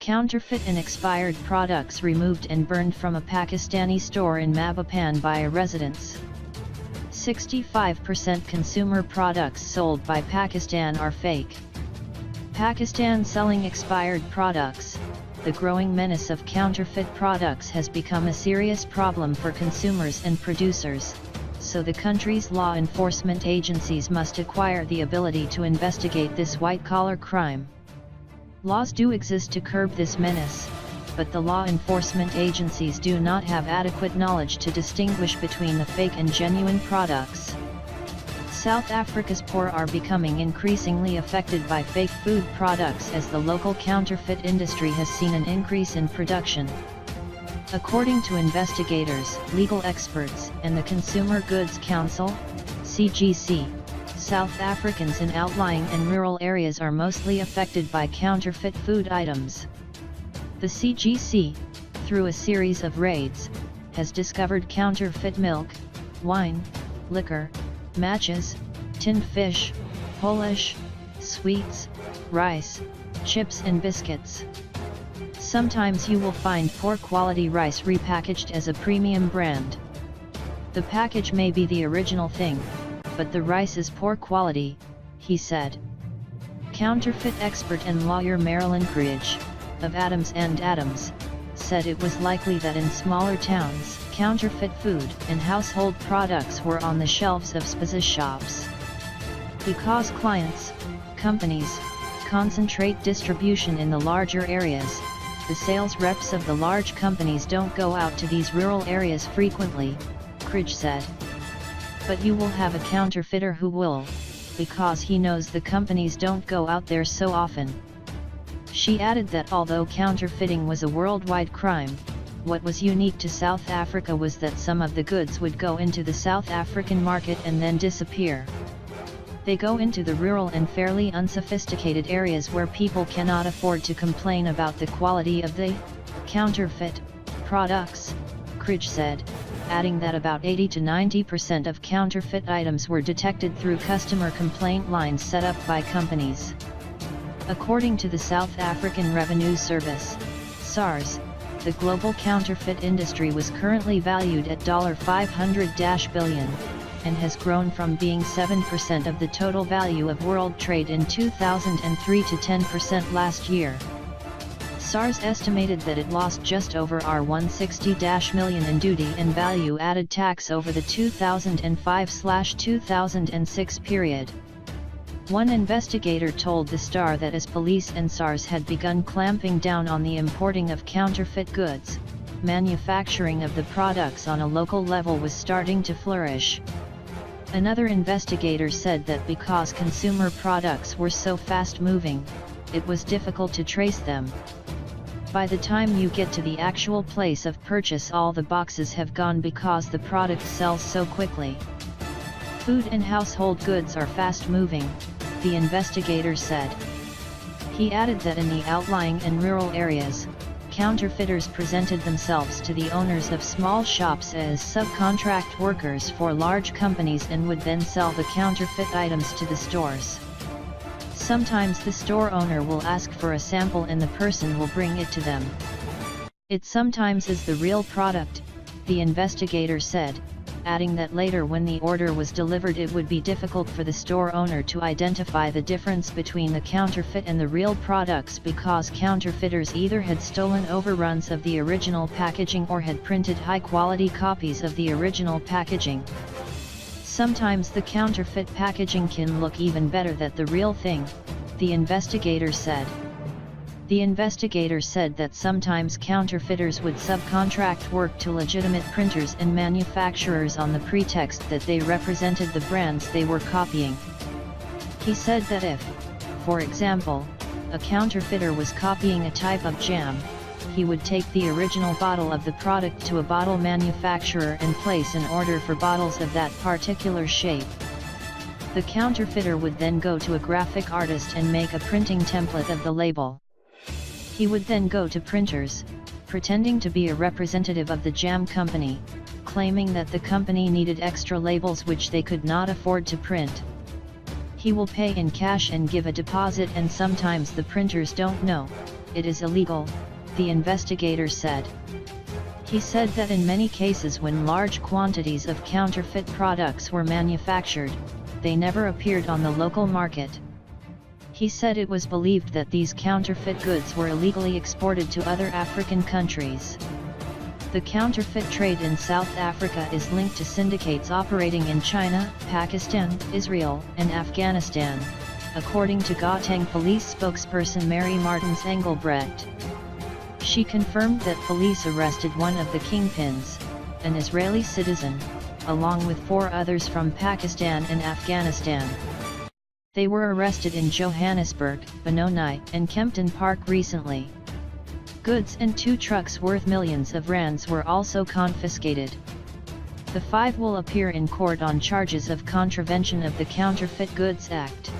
Counterfeit and expired products removed and burned from a Pakistani store in Mabopane by a residents. 65% consumer products sold by Pakistan are fake. Pakistan selling expired products. The growing menace of counterfeit products has become a serious problem for consumers and producers, so the country's law enforcement agencies must acquire the ability to investigate this white-collar crime. Laws do exist to curb this menace, but the law enforcement agencies do not have adequate knowledge to distinguish between the fake and genuine products. South Africa's poor are becoming increasingly affected by fake food products as the local counterfeit industry has seen an increase in production. According to investigators, legal experts, and the Consumer Goods Council, CGC, South Africans in outlying and rural areas are mostly affected by counterfeit food items. The CGC, through a series of raids, has discovered counterfeit milk, wine, liquor, matches, tinned fish, polish, sweets, rice, chips and biscuits. Sometimes you will find poor quality rice repackaged as a premium brand. The package may be the original thing, but the rice is poor quality, he said. Counterfeit expert and lawyer Marilyn Cridge, of Adams and Adams, said it was likely that in smaller towns, counterfeit food and household products were on the shelves of SUPRISE shops. Because companies, concentrate distribution in the larger areas, the sales reps of the large companies don't go out to these rural areas frequently, Cridge said. But you will have a counterfeiter who will, because he knows the companies don't go out there so often. She added that although counterfeiting was a worldwide crime, what was unique to South Africa was that some of the goods would go into the South African market and then disappear. They go into the rural and fairly unsophisticated areas where people cannot afford to complain about the quality of the counterfeit products, Cridge said, adding that about 80 to 90% of counterfeit items were detected through customer complaint lines set up by companies. According to the South African Revenue Service, SARS, the global counterfeit industry was currently valued at $500 billion, and has grown from being 7% of the total value of world trade in 2003 to 10% last year. SARS estimated that it lost just over $160 million in duty and value-added tax over the 2005-2006 period. One investigator told the Star that as police and SARS had begun clamping down on the importing of counterfeit goods, manufacturing of the products on a local level was starting to flourish. Another investigator said that because consumer products were so fast-moving, it was difficult to trace them. By the time you get to the actual place of purchase, all the boxes have gone because the product sells so quickly. Food and household goods are fast-moving, the investigator said. He added that in the outlying and rural areas, counterfeiters presented themselves to the owners of small shops as subcontract workers for large companies and would then sell the counterfeit items to the stores. Sometimes the store owner will ask for a sample and the person will bring it to them. It sometimes is the real product, the investigator said, adding that later when the order was delivered it would be difficult for the store owner to identify the difference between the counterfeit and the real products because counterfeiters either had stolen overruns of the original packaging or had printed high-quality copies of the original packaging. Sometimes the counterfeit packaging can look even better than the real thing, the investigator said. The investigator said that sometimes counterfeiters would subcontract work to legitimate printers and manufacturers on the pretext that they represented the brands they were copying. He said that if, for example, a counterfeiter was copying a type of jam, he would take the original bottle of the product to a bottle manufacturer and place an order for bottles of that particular shape. The counterfeiter would then go to a graphic artist and make a printing template of the label. He would then go to printers, pretending to be a representative of the jam company, claiming that the company needed extra labels which they could not afford to print. He will pay in cash and give a deposit, and sometimes the printers don't know, it is illegal, the investigator said. He said that in many cases when large quantities of counterfeit products were manufactured, they never appeared on the local market. He said it was believed that these counterfeit goods were illegally exported to other African countries. The counterfeit trade in South Africa is linked to syndicates operating in China, Pakistan, Israel, and Afghanistan, according to Gauteng police spokesperson Mary Martins Engelbrecht. She confirmed that police arrested one of the kingpins, an Israeli citizen, along with 4 others from Pakistan and Afghanistan. They were arrested in Johannesburg, Benoni, and Kempton Park recently. Goods and 2 trucks worth millions of rands were also confiscated. The 5 will appear in court on charges of contravention of the Counterfeit Goods Act.